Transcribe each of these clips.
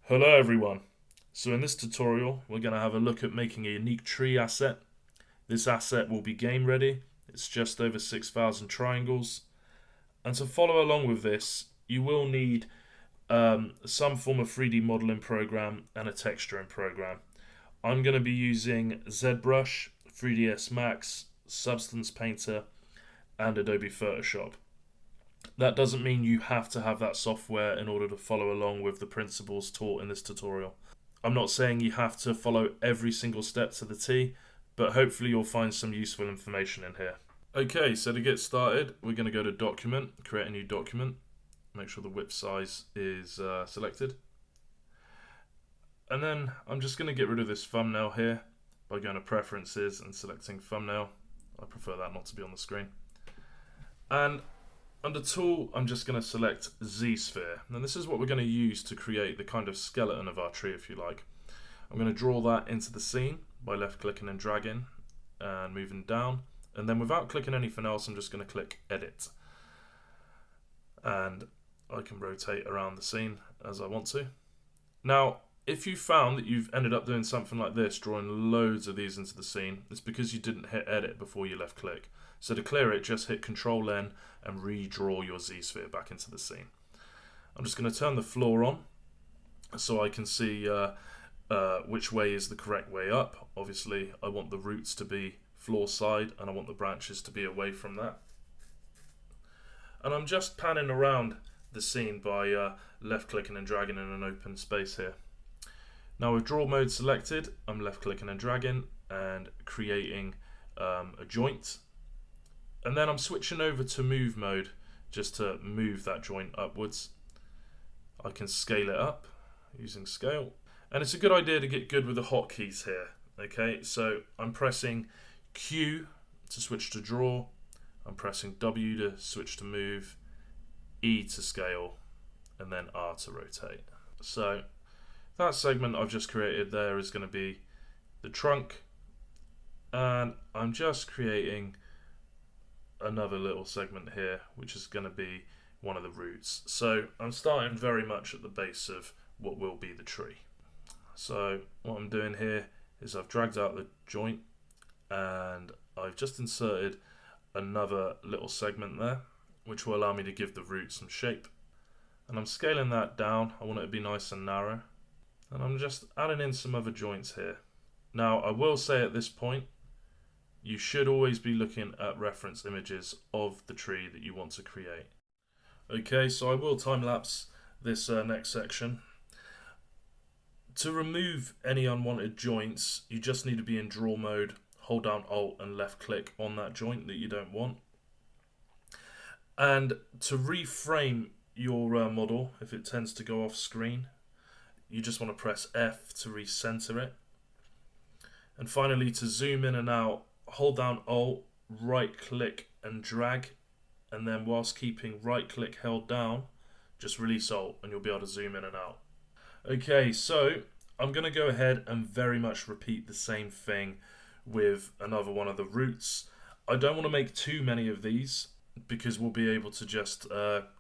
Hello everyone. So in this tutorial we're going to have a look at making a unique tree asset. This asset will be game ready. It's just over 6,000 triangles. And to follow along with this you will need some form of 3D modeling program and a texturing program. I'm going to be using ZBrush, 3DSMAX, Substance Painter and Adobe Photoshop. That doesn't mean you have to have that software in order to follow along with the principles taught in this tutorial. I'm not saying you have to follow every single step to the T, but hopefully you'll find some useful information in here. Okay, so to get started, we're going to go to Document, create a new document, make sure the width size is selected. And then I'm just going to get rid of this thumbnail here by going to Preferences and selecting Thumbnail. I prefer that not to be on the screen. And under Tool, I'm just going to select Z-Sphere. Now this is what we're going to use to create the kind of skeleton of our tree, if you like. I'm going to draw that into the scene by left-clicking and dragging and moving down. And then without clicking anything else, I'm just going to click Edit. And I can rotate around the scene as I want to. Now, if you found that you've ended up doing something like this, drawing loads of these into the scene, it's because you didn't hit Edit before you left click. So to clear it, just hit Control N and redraw your Z-sphere back into the scene. I'm just going to turn the floor on so I can see which way is the correct way up. Obviously, I want the roots to be floor side and I want the branches to be away from that. And I'm just panning around the scene by left clicking and dragging in an open space here. Now with draw mode selected, I'm left clicking and dragging and creating a joint. And then I'm switching over to move mode just to move that joint upwards. I can scale it up using scale. And it's a good idea to get good with the hotkeys here. Okay, so I'm pressing Q to switch to draw. I'm pressing W to switch to move, E to scale, and then R to rotate. So that segment I've just created there is going to be the trunk. And I'm just creating another little segment here which is going to be one of the roots. So I'm starting very much at the base of what will be the tree. So what I'm doing here is I've dragged out the joint and I've just inserted another little segment there which will allow me to give the root some shape, and I'm scaling that down. I want it to be nice and narrow, and I'm just adding in some other joints here. Now I will say at this point you should always be looking at reference images of the tree that you want to create. Okay, so I will time-lapse this next section. To remove any unwanted joints, you just need to be in draw mode, hold down Alt and left click on that joint that you don't want. And to reframe your model, if it tends to go off screen, you just want to press F to recenter it. And finally, to zoom in and out, hold down Alt, right click and drag, and then whilst keeping right click held down, just release Alt and you'll be able to zoom in and out. Okay, so I'm going to go ahead and very much repeat the same thing with another one of the roots. I don't want to make too many of these because we'll be able to just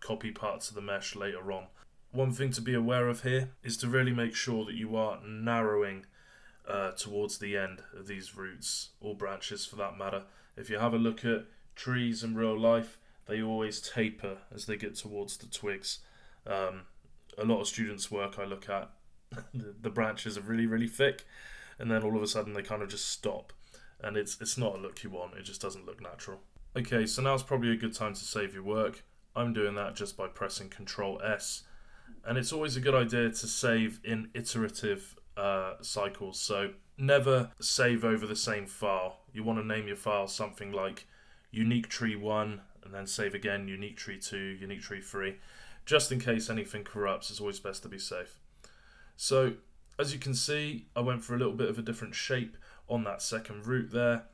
copy parts of the mesh later on. One thing to be aware of here is to really make sure that you are narrowing towards the end of these roots, or branches for that matter. If you have a look at trees in real life, they always taper as they get towards the twigs. A lot of students' work I look at, the branches are really thick, and then all of a sudden they kind of just stop, and it's not a look you want. It just doesn't look natural. Okay, so now's probably a good time to save your work. I'm doing that just by pressing Control S, and it's always a good idea to save in iterative cycles. So never save over the same file. You want to name your file something like unique tree 1 and then save again unique tree 2, unique tree 3. Just in case anything corrupts, it's always best to be safe. So as you can see, I went for a little bit of a different shape on that second root there.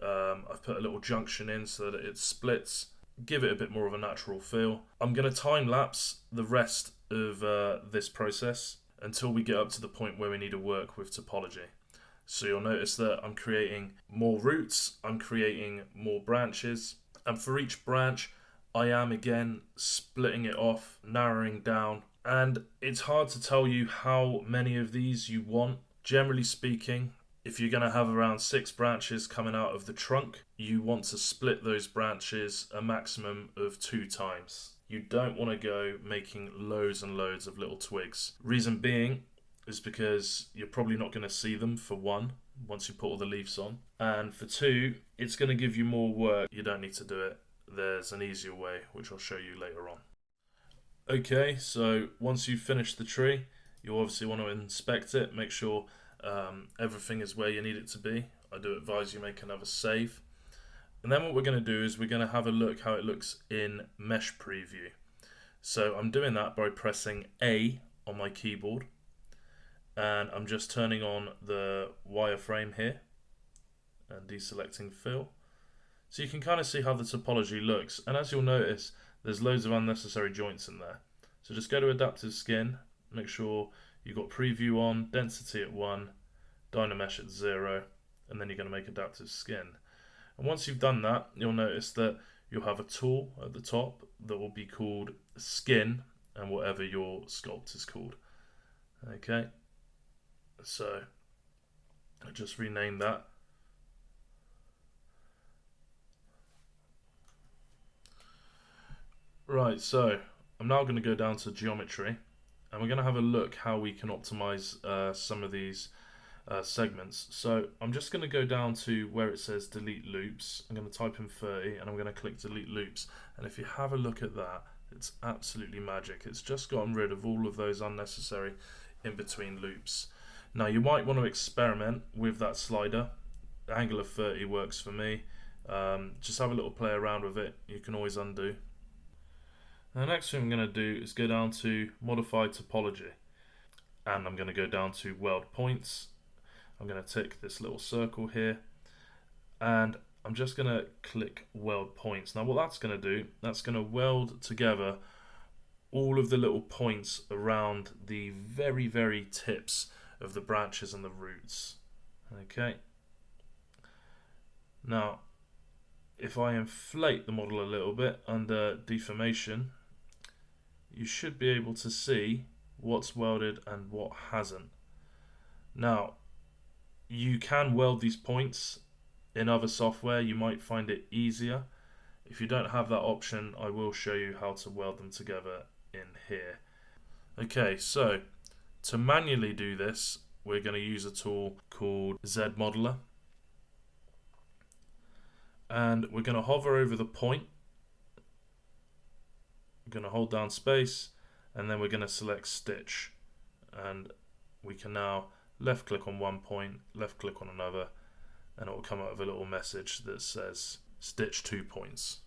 I've put a little junction in so that it splits, give it a bit more of a natural feel. I'm going to time lapse the rest of this process until we get up to the point where we need to work with topology. So you'll notice that I'm creating more roots, I'm creating more branches, and for each branch I am again splitting it off, narrowing down And it's hard to tell you how many of these you want. Generally speaking, if you're going to have around 6 branches coming out of the trunk, you want to split those branches a maximum of 2 times. You don't want to go making loads and loads of little twigs. Reason being is because you're probably not going to see them, for one, once you put all the leaves on. And for 2, it's going to give you more work. You don't need to do it. There's an easier way, which I'll show you later on. Okay, so once you've finished the tree, you obviously want to inspect it, make sure everything is where you need it to be. I do advise you make another save. And then what we're going to do is we're going to have a look how it looks in Mesh Preview. So I'm doing that by pressing A on my keyboard, and I'm just turning on the wireframe here and deselecting fill. So you can kind of see how the topology looks, and as you'll notice, there's loads of unnecessary joints in there. So just go to Adaptive Skin, make sure you've got Preview on, Density at 1, Dynamesh at 0, and then you're going to make Adaptive Skin. And once you've done that, you'll notice that you'll have a tool at the top that will be called Skin, and whatever your sculpt is called. Okay, so I just renamed that. Right, so I'm now going to go down to geometry, and we're going to have a look how we can optimize some of these segments. So I'm just going to go down to where it says delete loops. I'm going to type in 30 and I'm going to click delete loops, and if you have a look at that, it's absolutely magic. It's just gotten rid of all of those unnecessary in between loops. Now you might want to experiment with that slider. The angle of 30 works for me. Just have a little play around with it. You can always undo. The next thing I'm going to do is go down to Modify Topology, and I'm going to go down to Weld Points. I'm going to tick this little circle here, and I'm just going to click Weld Points. Now what that's going to do, that's going to weld together all of the little points around the very, very tips of the branches and the roots. Okay. Now, if I inflate the model a little bit under deformation, you should be able to see what's welded and what hasn't. Now, you can weld these points in other software. You might find it easier. If you don't have that option, I will show you how to weld them together in here. Okay, so to manually do this, we're going to use a tool called ZBrush, and we're going to hover over the point. We're going to hold down space, and then we're going to select stitch, and we can now left click on one point, left click on another, and it will come up with a little message that says stitch 2 points.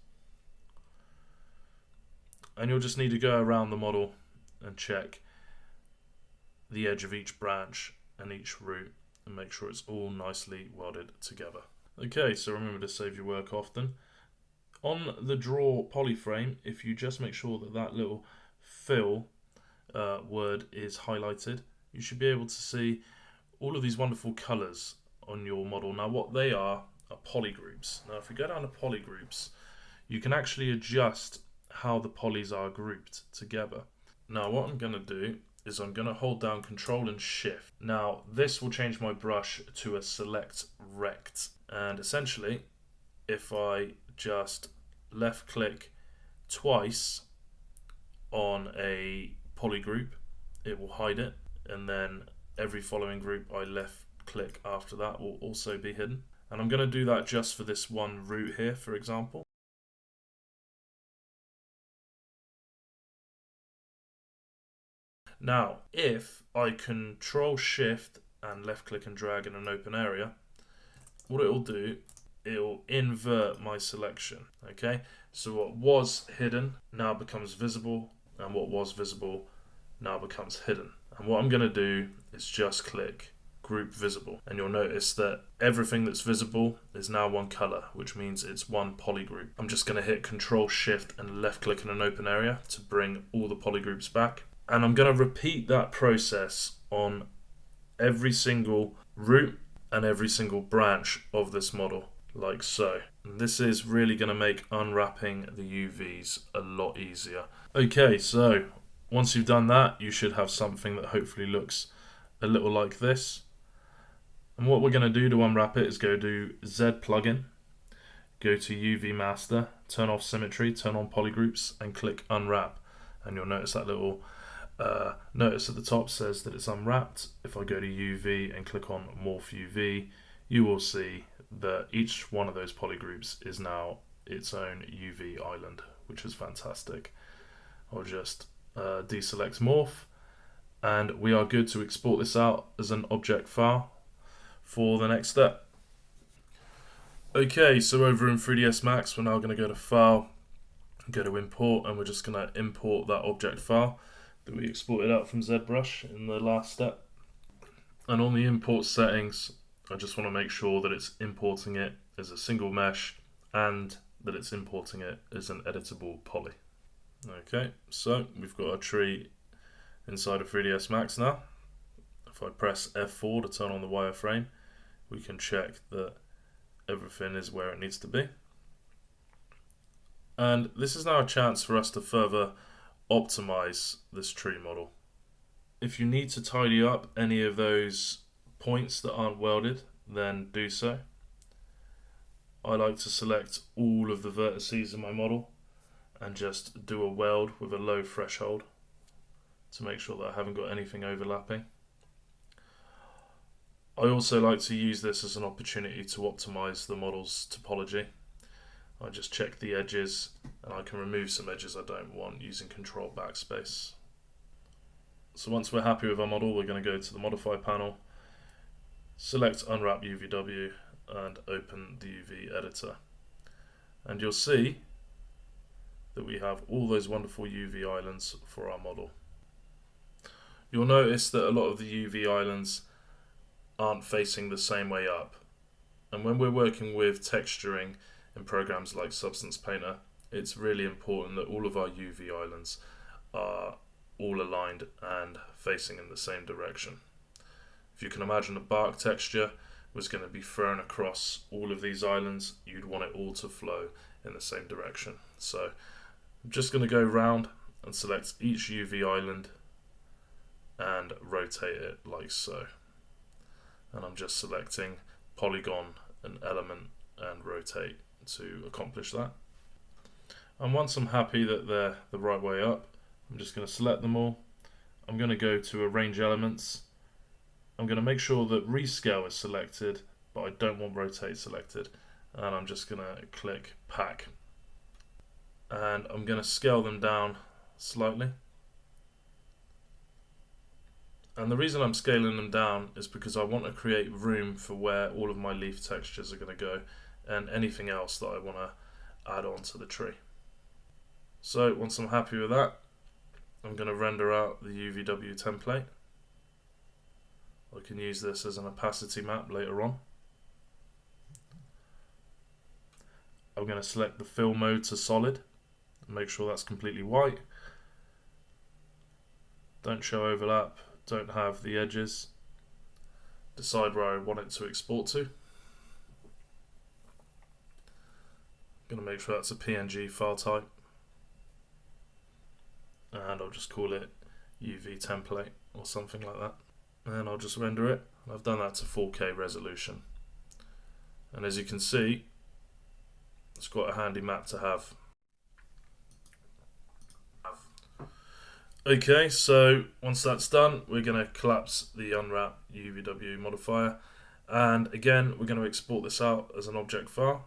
And you'll just need to go around the model and check the edge of each branch and each root and make sure it's all nicely welded together. Okay, so remember to save your work often. On the draw polyframe, if you just make sure that that little fill word is highlighted, you should be able to see all of these wonderful colors on your model. Now what they are polygroups. Now if we go down to polygroups, you can actually adjust how the polys are grouped together. Now what I'm going to do is I'm going to hold down Control and Shift. Now this will change my brush to a select rect, and essentially if I just left click twice on a poly group, it will hide it, and then every following group I left click after that will also be hidden. And I'm going to do that just for this one root here, for example. Now, if I Control Shift and left click and drag in an open area, what it will do, it will invert my selection. Okay, so what was hidden now becomes visible, and what was visible now becomes hidden. And what I'm going to do is just click Group Visible, and you'll notice that everything that's visible is now one color, which means it's one poly group. I'm just going to hit Control Shift and left click in an open area to bring all the poly groups back. And I'm going to repeat that process on every single root and every single branch of this model, like so. And this is really going to make unwrapping the UVs a lot easier. Okay, so Once you've done that, you should have something that hopefully looks a little like this. And what we're going to do to unwrap it is go to Z plugin, go to UV master, turn off symmetry, turn on polygroups, and click unwrap. And you'll notice that little notice at the top says that it's unwrapped. If I go to UV and click on morph UV, you will see that each one of those polygroups is now its own UV island, which is fantastic. I'll just deselect morph, and we are good to export this out as an object file for the next step. Okay, so over in 3DSMAX, we're now going to go to File, go to Import, and we're just going to import that object file that we exported out from ZBrush in the last step. And on the import settings, I just want to make sure that it's importing it as a single mesh and that it's importing it as an editable poly. Okay, so we've got our tree inside of 3DSMAX now. If I press F4 to turn on the wireframe, we can check that everything is where it needs to be. And this is now a chance for us to further optimize this tree model. If you need to tidy up any of those points that aren't welded, then do so. I like to select all of the vertices in my model and just do a weld with a low threshold to make sure that I haven't got anything overlapping. I also like to use this as an opportunity to optimize the model's topology. I just check the edges and I can remove some edges I don't want using Control Backspace. So once we're happy with our model, we're going to go to the Modify panel, select Unwrap UVW and open the UV editor. And you'll see that we have all those wonderful UV islands for our model. You'll notice that a lot of the UV islands aren't facing the same way up. And when we're working with texturing in programs like Substance Painter, it's really important that all of our UV islands are all aligned and facing in the same direction. If you can imagine a bark texture was going to be thrown across all of these islands, you'd want it all to flow in the same direction. So I'm just going to go round and select each UV island and rotate it like so. And I'm just selecting polygon and element and rotate to accomplish that. And once I'm happy that they're the right way up, I'm just going to select them all. I'm going to go to Arrange Elements. I'm going to make sure that Rescale is selected, but I don't want Rotate selected. And I'm just going to click Pack. And I'm going to scale them down slightly. And the reason I'm scaling them down is because I want to create room for where all of my leaf textures are going to go and anything else that I want to add on to the tree. So once I'm happy with that, I'm going to render out the UVW template. I can use this as an opacity map later on. I'm going to select the fill mode to solid and make sure that's completely white. Don't show overlap, don't have the edges. Decide where I want it to export to. I'm going to make sure that's a PNG file type. And I'll just call it UV template or something like that. And I'll just render it. I've done that to 4K resolution. And as you can see, it's quite a handy map to have. Okay, so once that's done, we're going to collapse the Unwrap UVW modifier. And again, we're going to export this out as an object file.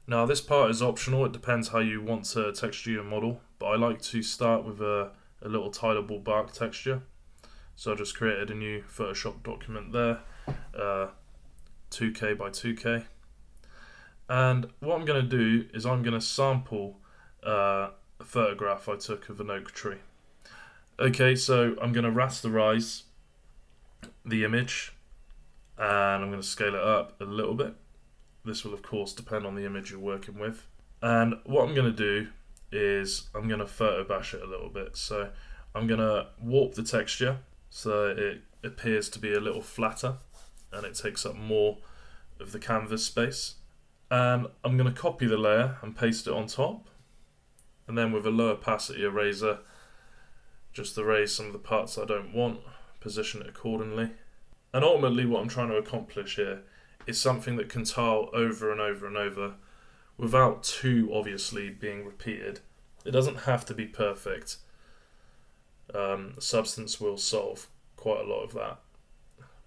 Now this part is optional, it depends how you want to texture your model, but I like to start with a little tileable bark texture. So I just created a new Photoshop document there, 2K by 2K. And what I'm going to do is I'm going to sample a photograph I took of an oak tree. Okay, so I'm going to rasterize the image and I'm going to scale it up a little bit. This will of course depend on the image you're working with. And what I'm going to do is I'm going to photo bash it a little bit. So I'm going to warp the texture so it appears to be a little flatter and it takes up more of the canvas space. And I'm going to copy the layer and paste it on top. And then with a low opacity eraser, Just erase some of the parts I don't want, position it accordingly. And ultimately what I'm trying to accomplish here is something that can tile over and over and over without too obviously being repeated. It doesn't have to be perfect. Substance will solve quite a lot of that,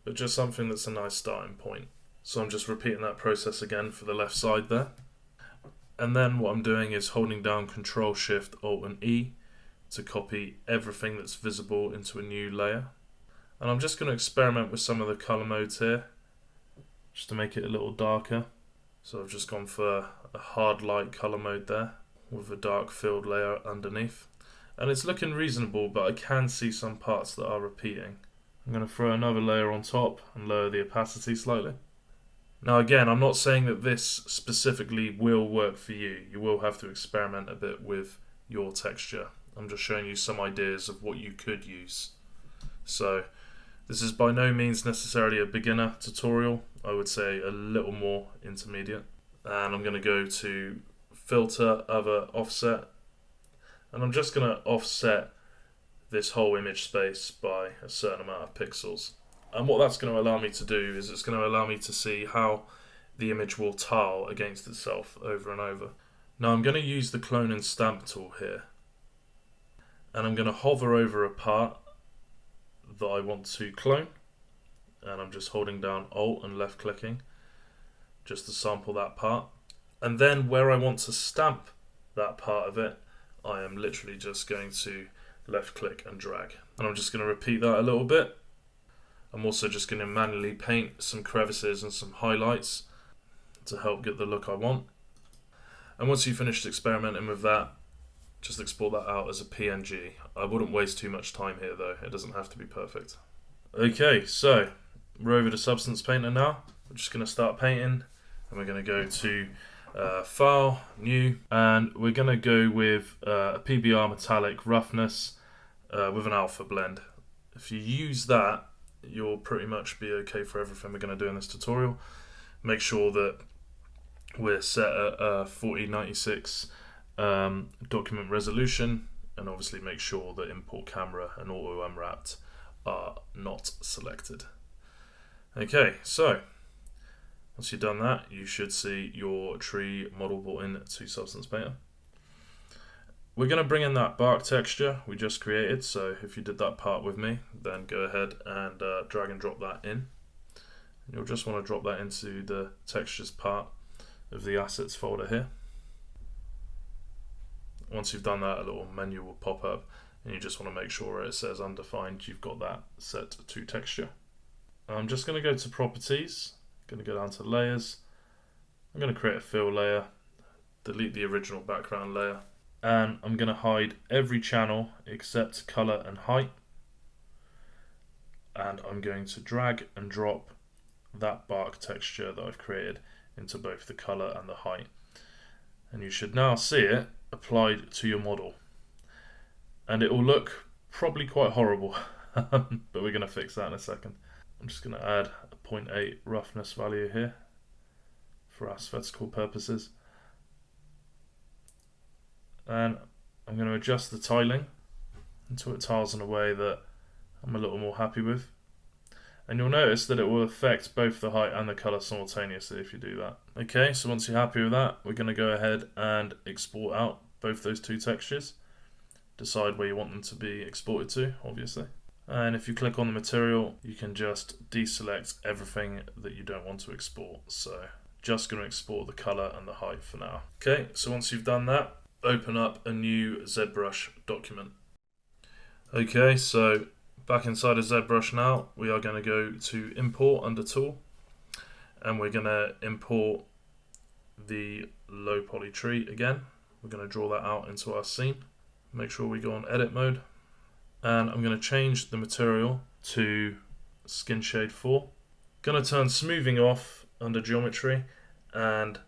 but just something that's a nice starting point. So I'm just repeating that process again for the left side there. And then what I'm doing is holding down Control Shift Alt and E to copy everything that's visible into a new layer. And I'm just going to experiment with some of the color modes here, just to make it a little darker. So I've just gone for a hard light color mode there, with a dark filled layer underneath. And it's looking reasonable, but I can see some parts that are repeating. I'm going to throw another layer on top and lower the opacity slightly. Now again, I'm not saying that this specifically will work for you. You will have to experiment a bit with your texture. I'm just showing you some ideas of what you could use. So this is by no means necessarily a beginner tutorial. I would say a little more intermediate. And I'm going to go to Filter, Other, Offset. And I'm just going to offset this whole image space by a certain amount of pixels. And what that's going to allow me to do is it's going to allow me to see how the image will tile against itself over and over. Now I'm going to use the Clone and Stamp tool here. And I'm going to hover over a part that I want to clone. And I'm just holding down Alt and left clicking just to sample that part. And then where I want to stamp that part of it, I am literally just going to left click and drag. And I'm just going to repeat that a little bit. I'm also just going to manually paint some crevices and some highlights to help get the look I want. And once you've finished experimenting with that, just export that out as a PNG. I wouldn't waste too much time here though, it doesn't have to be perfect. Okay, so we're over to Substance Painter now. We're just going to start painting and we're going to go to File, New, and we're going to go with a PBR Metallic Roughness with an alpha blend. If you use that, you'll pretty much be okay for everything we're going to do in this tutorial. Make sure that we're set at 4096 document resolution, and obviously make sure that import camera and auto unwrapped are not selected. Okay, so once you've done that, you should see your tree model brought into Substance Painter. We're going to bring in that bark texture we just created, so if you did that part with me, then go ahead and drag and drop that in. You'll just want to drop that into the textures part of the assets folder here. Once you've done that, a little menu will pop up and you just want to make sure where it says undefined, you've got that set to texture. I'm just going to go to properties, going to go down to layers. I'm going to create a fill layer, delete the original background layer, and I'm going to hide every channel except color and height. And I'm going to drag and drop that bark texture that I've created into both the color and the height. And you should now see it applied to your model. And it will look probably quite horrible, but we're going to fix that in a second. I'm just going to add a 0.8 roughness value here for aesthetical purposes. And I'm going to adjust the tiling until it tiles in a way that I'm a little more happy with. And you'll notice that it will affect both the height and the color simultaneously if you do that. Okay, so once you're happy with that, we're going to go ahead and export out both those two textures. Decide where you want them to be exported to, obviously. And if you click on the material, you can just deselect everything that you don't want to export. So just going to export the color and the height for now. Okay, so once you've done that, open up a new ZBrush document. Okay, so back inside of ZBrush now, we are going to go to Import under Tool, and we're going to import the low poly tree again. We're going to draw that out into our scene. Make sure we go on Edit mode, and I'm going to change the material to Skin Shade 4. Going to turn Smoothing off under Geometry, and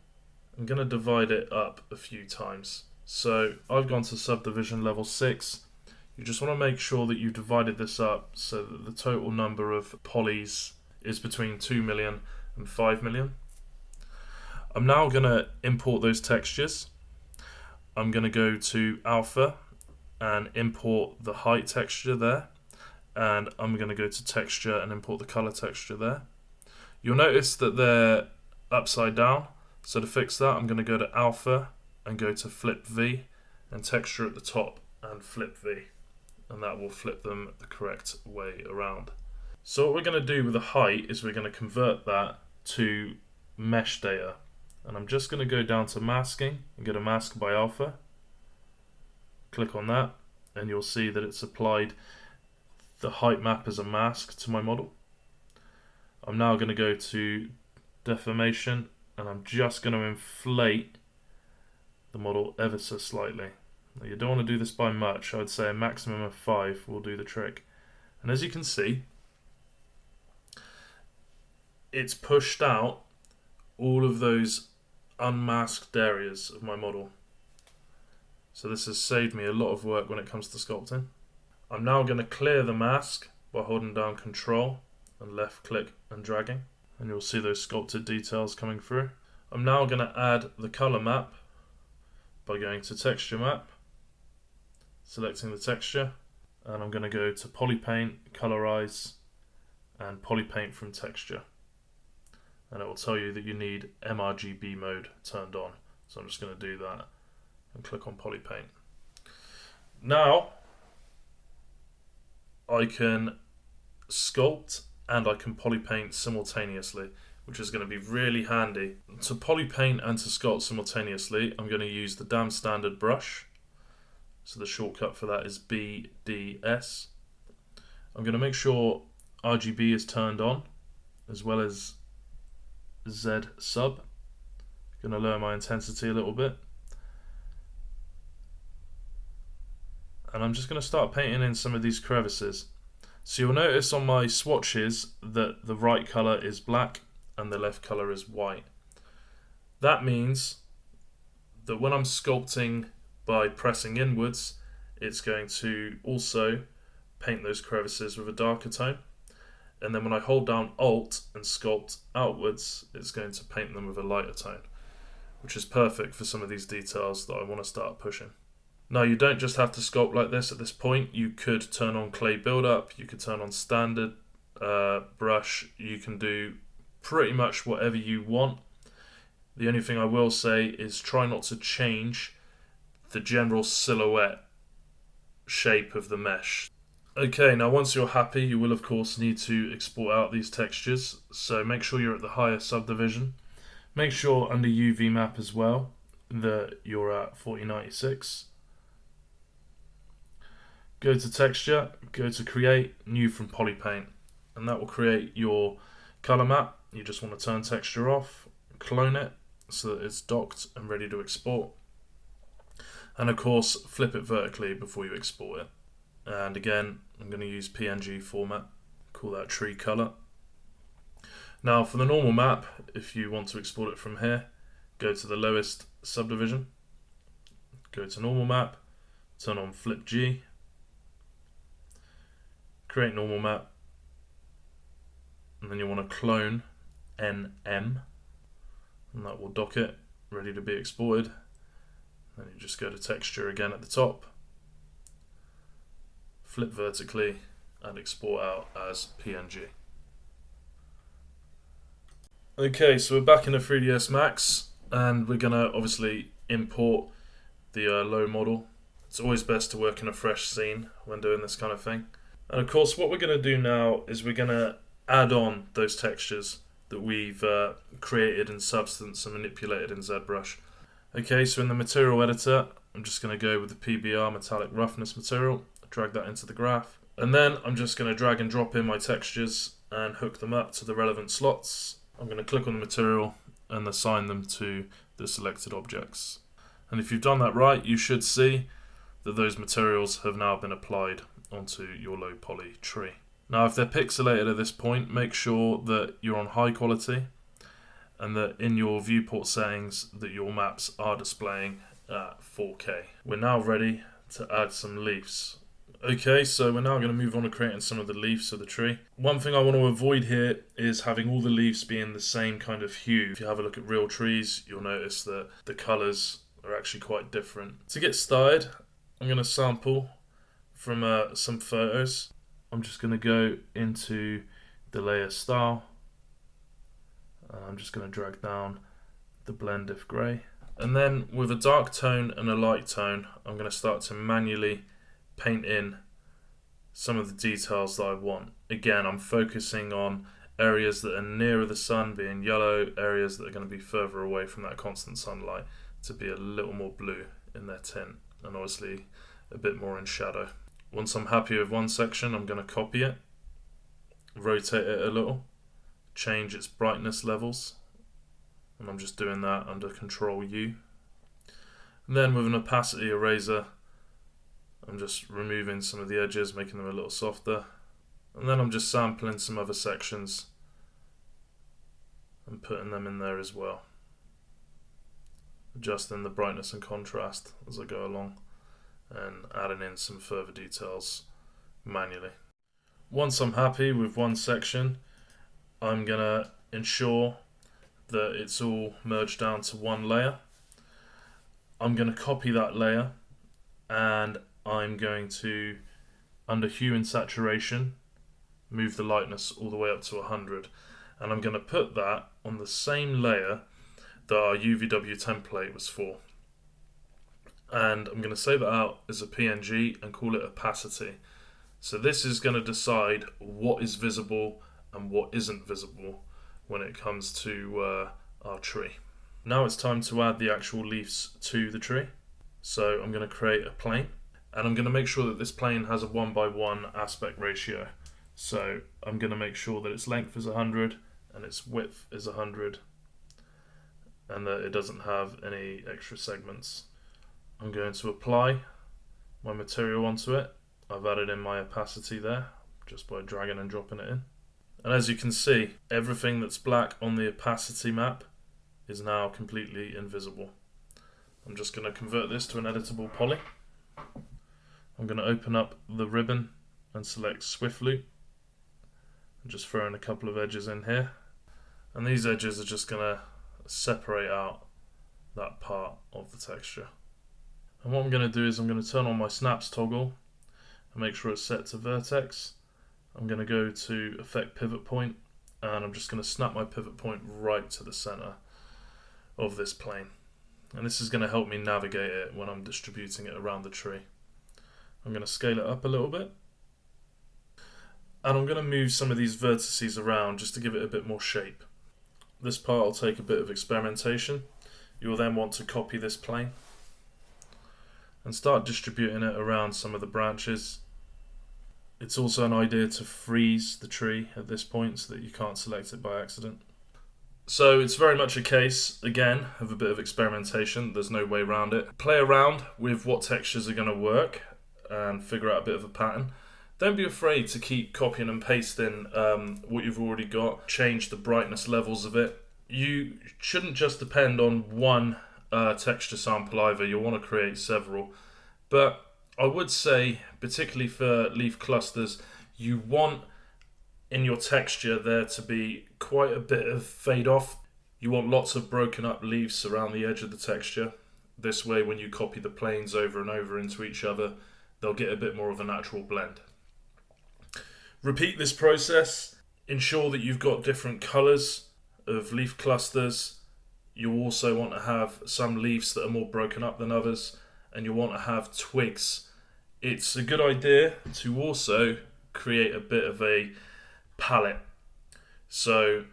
I'm going to divide it up a few times. So I've gone to Subdivision Level 6. You just want to make sure that you've divided this up so that the total number of polys is between 2 million and 5 million. I'm now going to import those textures. I'm going to go to Alpha, and import the height texture there. And I'm going to go to texture and import the color texture there. You'll notice that they're upside down. So to fix that, I'm going to go to alpha and go to flip V and texture at the top and flip V. And that will flip them the correct way around. So what we're going to do with the height is we're going to convert that to mesh data. And I'm just going to go down to masking and go to mask by alpha. Click on that and you'll see that it's applied the height map as a mask to my model. I'm now going to go to deformation and I'm just going to inflate the model ever so slightly. Now you don't want to do this by much. I would say a maximum of 5 will do the trick. And as you can see, it's pushed out all of those unmasked areas of my model. So this has saved me a lot of work when it comes to sculpting. I'm now going to clear the mask by holding down Control and left click and dragging, and you'll see those sculpted details coming through. I'm now going to add the color map by going to texture map, selecting the texture, and I'm going to go to polypaint, colorize, and polypaint from texture. And it will tell you that you need mRGB mode turned on. So I'm just going to do that and click on polypaint. Now I can sculpt and I can polypaint simultaneously, which is going to be really handy. To polypaint and to sculpt simultaneously, I'm going to use the damn standard brush. So the shortcut for that is BDS. I'm going to make sure RGB is turned on, as well as Z sub. Going to lower my intensity a little bit. And I'm just going to start painting in some of these crevices. So you'll notice on my swatches that the right color is black and the left color is white. That means that when I'm sculpting by pressing inwards, it's going to also paint those crevices with a darker tone. And then when I hold down Alt and sculpt outwards, it's going to paint them with a lighter tone, which is perfect for some of these details that I want to start pushing. Now you don't just have to sculpt like this at this point. You could turn on clay buildup, you could turn on standard brush, you can do pretty much whatever you want. The only thing I will say is try not to change the general silhouette shape of the mesh. Okay, now once you're happy, you will of course need to export out these textures. So make sure you're at the higher subdivision. Make sure under UV map as well that you're at 4096. Go to texture, go to create, new from polypaint, and that will create your color map. You just want to turn texture off, clone it so that it's docked and ready to export. And of course, flip it vertically before you export it. And again, I'm going to use PNG format, call that tree color. Now for the normal map, if you want to export it from here, go to the lowest subdivision, go to normal map, turn on flip G, create normal map, and then you want to clone NM, and that will dock it, ready to be exported. Then you just go to texture again at the top, flip vertically, and export out as PNG. Okay, so we're back in the 3DSMAX, and we're going to obviously import the low model. It's always best to work in a fresh scene when doing this kind of thing. And of course what we're going to do now is we're going to add on those textures that we've created in Substance and manipulated in ZBrush. Okay, so in the material editor, I'm just going to go with the PBR metallic roughness material, drag that into the graph, and then I'm just going to drag and drop in my textures and hook them up to the relevant slots. I'm going to click on the material and assign them to the selected objects. And if you've done that right, you should see that those materials have now been applied onto your low poly tree. Now if they're pixelated at this point, make sure that you're on high quality and that in your viewport settings that your maps are displaying at 4K. We're now ready to add some leaves. Okay, so we're now going to move on to creating some of the leaves of the tree. One thing I want to avoid here is having all the leaves being the same kind of hue. If you have a look at real trees, you'll notice that the colours are actually quite different. To get started, I'm going to sample from some photos. I'm just going to go into the layer style. I'm just going to drag down the blend if grey. And then with a dark tone and a light tone, I'm going to start to manually paint in some of the details that I want. Again, I'm focusing on areas that are nearer the sun being yellow, areas that are going to be further away from that constant sunlight to be a little more blue in their tint, and obviously a bit more in shadow. Once I'm happy with one section, I'm going to copy it, rotate it a little, change its brightness levels, and I'm just doing that under Control U. And then with an opacity eraser, I'm just removing some of the edges, making them a little softer. And then I'm just sampling some other sections and putting them in there as well. Adjusting the brightness and contrast as I go along and adding in some further details manually. Once I'm happy with one section, I'm going to ensure that it's all merged down to one layer. I'm going to copy that layer and I'm going to, under hue and saturation, move the lightness all the way up to 100, and I'm going to put that on the same layer that our UVW template was for. And I'm going to save it out as a PNG and call it opacity. So this is going to decide what is visible and what isn't visible when it comes to our tree. Now it's time to add the actual leaves to the tree. So I'm going to create a plane, and I'm going to make sure that this plane has a 1:1 aspect ratio. So I'm going to make sure that its length is 100 and its width is 100, and that it doesn't have any extra segments. I'm going to apply my material onto it. I've added in my opacity there just by dragging and dropping it in. And as you can see, everything that's black on the opacity map is now completely invisible. I'm just going to convert this to an editable poly. I'm going to open up the ribbon and select Swift Loop. And just throw in a couple of edges in here. And these edges are just going to separate out that part of the texture. And what I'm going to do is I'm going to turn on my snaps toggle and make sure it's set to vertex. I'm going to go to Effect Pivot Point, and I'm just going to snap my pivot point right to the center of this plane. And this is going to help me navigate it when I'm distributing it around the tree. I'm going to scale it up a little bit. And I'm going to move some of these vertices around just to give it a bit more shape. This part will take a bit of experimentation. You'll then want to copy this plane and start distributing it around some of the branches. It's also an idea to freeze the tree at this point so that you can't select it by accident. So it's very much a case, again, of a bit of experimentation. There's no way around it. Play around with what textures are going to work and figure out a bit of a pattern. Don't be afraid to keep copying and pasting what you've already got. Change the brightness levels of it. You shouldn't just depend on one texture sample either. You'll want to create several. But I would say, particularly for leaf clusters, you want in your texture there to be quite a bit of fade off. You want lots of broken up leaves around the edge of the texture. This way, when you copy the planes over and over into each other, they'll get a bit more of a natural blend. Repeat this process. Ensure that you've got different colours of leaf clusters. You also want to have some leaves that are more broken up than others, and you want to have twigs. It's a good idea to also create a bit of a palette. So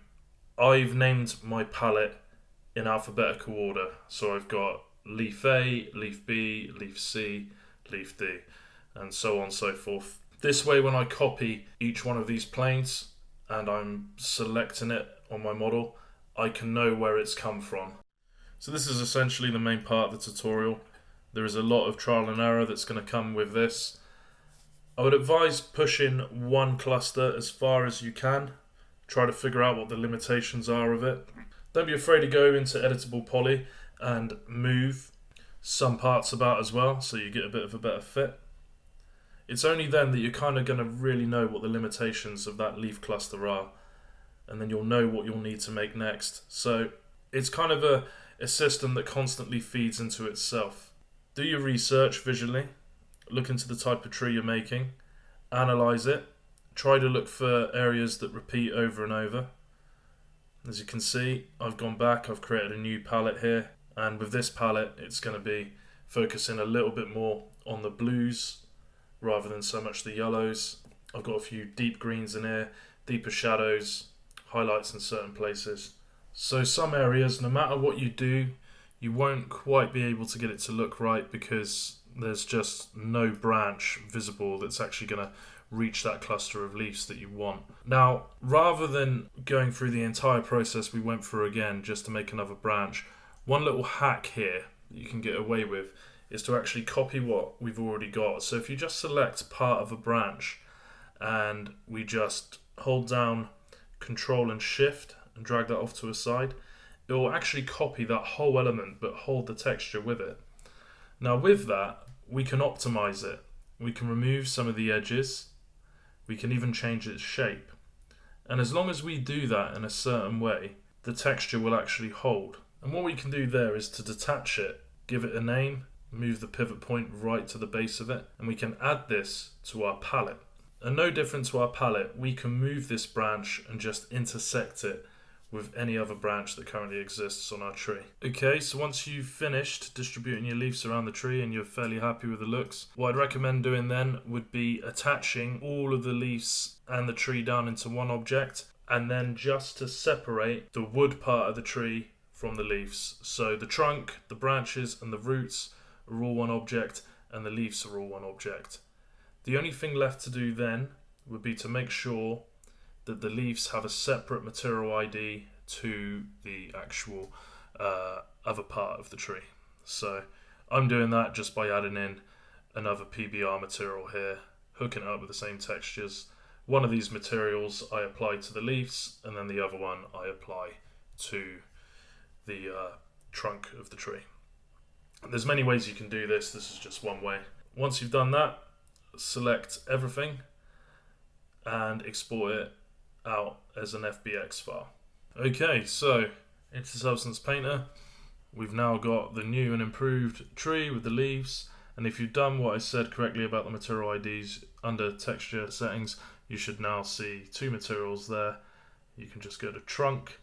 I've named my palette in alphabetical order. So I've got leaf A, leaf B, leaf C, leaf D, and so on and so forth. This way, when I copy each one of these planes and I'm selecting it on my model, I can know where it's come from. So this is essentially the main part of the tutorial. There is a lot of trial and error that's going to come with this. I would advise pushing one cluster as far as you can. Try to figure out what the limitations are of it. Don't be afraid to go into editable poly and move some parts about as well, so you get a bit of a better fit. It's only then that you're kind of going to really know what the limitations of that leaf cluster are, and then you'll know what you'll need to make next. So it's kind of a system that constantly feeds into itself. Do your research visually look into the type of tree you're making, analyze it, try to look for areas that repeat over and over. As you can see, I've gone back, I've created a new palette here, and with this palette it's going to be focusing a little bit more on the blues rather than so much the yellows. I've got a few deep greens in here, deeper shadows, highlights in certain places. So some areas, no matter what you do, you won't quite be able to get it to look right because there's just no branch visible that's actually going to reach that cluster of leaves that you want. Now, rather than going through the entire process we went through again just to make another branch, one little hack here that you can get away with is to actually copy what we've already got. So if you just select part of a branch and we just hold down Control and Shift and drag that off to a side, it will actually copy that whole element but hold the texture with it. Now with that, we can optimize it. We can remove some of the edges. We can even change its shape. And as long as we do that in a certain way, the texture will actually hold. And what we can do there is to detach it, give it a name, move the pivot point right to the base of it, and we can add this to our palette. And no different to our palette, we can move this branch and just intersect it with any other branch that currently exists on our tree. Okay, so once you've finished distributing your leaves around the tree and you're fairly happy with the looks, what I'd recommend doing then would be attaching all of the leaves and the tree down into one object, and then just to separate the wood part of the tree from the leaves. So the trunk, the branches and the roots are all one object, and the leaves are all one object. The only thing left to do then would be to make sure that the leaves have a separate material ID to the actual other part of the tree. So I'm doing that just by adding in another PBR material here, hooking it up with the same textures. One of these materials I apply to the leaves, and then the other one I apply to the trunk of the tree. And there's many ways you can do this. This is just one way. Once you've done that, select everything and export it out as an FBX file. Okay, so into Substance Painter, we've now got the new and improved tree with the leaves, and if you've done what I said correctly about the material IDs under texture settings, you should now see two materials there. You can just go to trunk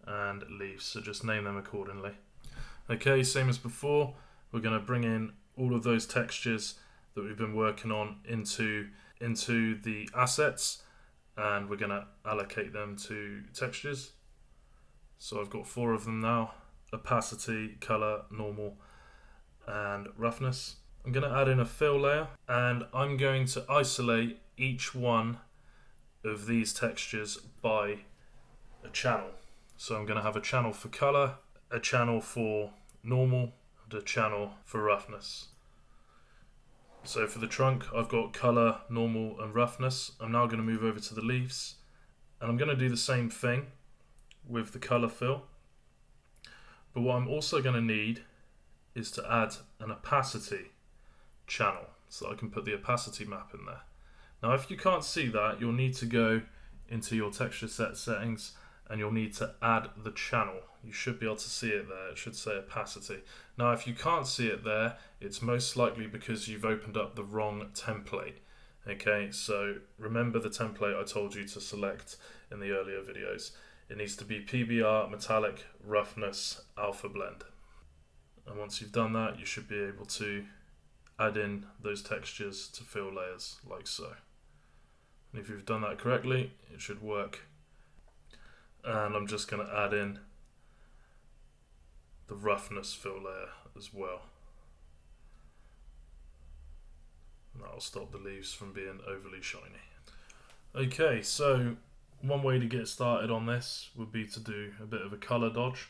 and leaves, so just name them accordingly. Okay, same as before, we're going to bring in all of those textures that we've been working on into the assets, and we're going to allocate them to textures. So I've got 4 of them now: opacity, color, normal, and roughness. I'm going to add in a fill layer, and I'm going to isolate each one of these textures by a channel. So I'm going to have a channel for color, a channel for normal, and a channel for roughness. So for the trunk, I've got color, normal, and roughness. I'm now going to move over to the leaves, and I'm going to do the same thing with the color fill. But what I'm also going to need is to add an opacity channel, so I can put the opacity map in there. Now, if you can't see that, you'll need to go into your texture set settings, and you'll need to add the channel. You should be able to see it there. It should say opacity. Now, if you can't see it there, it's most likely because you've opened up the wrong template. Okay, so remember the template I told you to select in the earlier videos. It needs to be PBR, metallic, roughness, alpha blend. And once you've done that, you should be able to add in those textures to fill layers like so. And if you've done that correctly, it should work. And I'm just going to add in the roughness fill layer as well. And that'll stop the leaves from being overly shiny. Okay, so one way to get started on this would be to do a bit of a color dodge.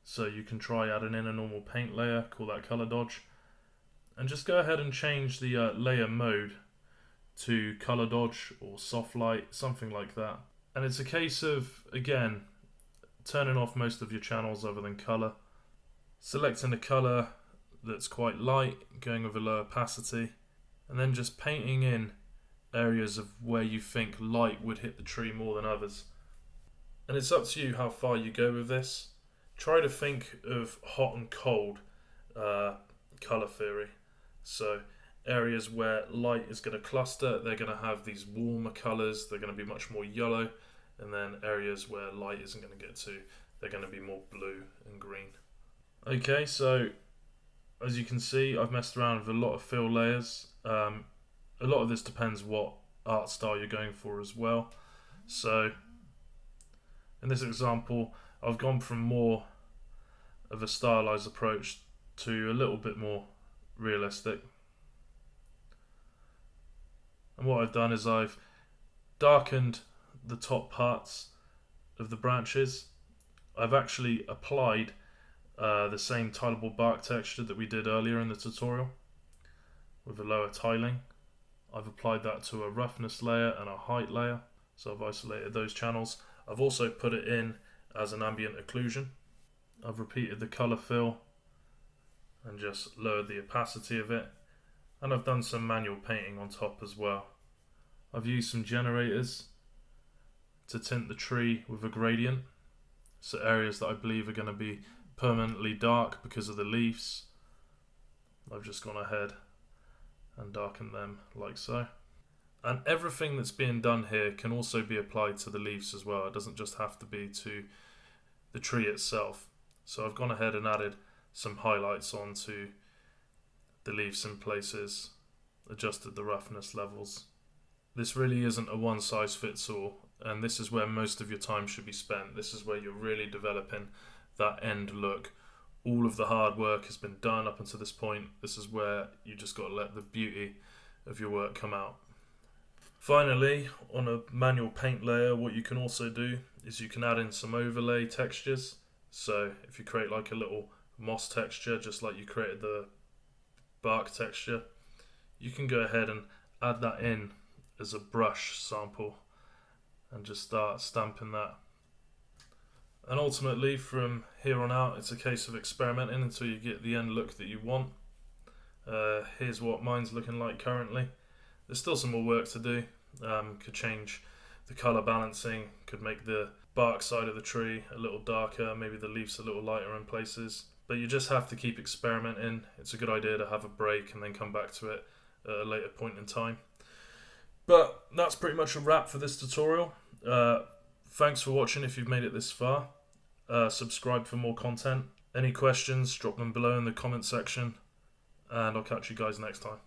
So you can try adding in a normal paint layer, call that color dodge, and just go ahead and change the layer mode to color dodge or soft light, something like that. And it's a case of, again, turning off most of your channels other than color, selecting a color that's quite light, going with a low opacity, and then just painting in areas of where you think light would hit the tree more than others. And it's up to you how far you go with this. Try to think of hot and cold color theory. So areas where light is going to cluster, they're going to have these warmer colours, they're going to be much more yellow, and then areas where light isn't going to get to, they're going to be more blue and green. Okay, so as you can see, I've messed around with a lot of fill layers. A lot of this depends what art style you're going for as well. So in this example, I've gone from more of a stylized approach to a little bit more realistic. And what I've done is I've darkened the top parts of the branches. I've actually applied the same tileable bark texture that we did earlier in the tutorial with a lower tiling. I've applied that to a roughness layer and a height layer, so I've isolated those channels. I've also put it in as an ambient occlusion. I've repeated the colour fill and just lowered the opacity of it, and I've done some manual painting on top as well. I've used some generators to tint the tree with a gradient, so areas that I believe are going to be permanently dark because of the leaves, I've just gone ahead and darkened them like so. And everything that's being done here can also be applied to the leaves as well. It doesn't just have to be to the tree itself. So I've gone ahead and added some highlights onto the leaves in places, adjusted the roughness levels. This really isn't a one size fits all, and this is where most of your time should be spent. This is where you're really developing that end look. All of the hard work has been done up until this point. This is where you just got to let the beauty of your work come out. Finally, on a manual paint layer, what you can also do is you can add in some overlay textures. So if you create like a little moss texture, just like you created the bark texture, you can go ahead and add that in as a brush sample and just start stamping that. And ultimately, from here on out, it's a case of experimenting until you get the end look that you want. Here's what mine's looking like currently. There's still some more work to do. Could change the colour balancing, could make the bark side of the tree a little darker, maybe the leaves a little lighter in places. But you just have to keep experimenting. It's a good idea to have a break and then come back to it at a later point in time. But that's pretty much a wrap for this tutorial. Thanks for watching if you've made it this far. Subscribe for more content. Any questions, drop them below in the comment section, and I'll catch you guys next time.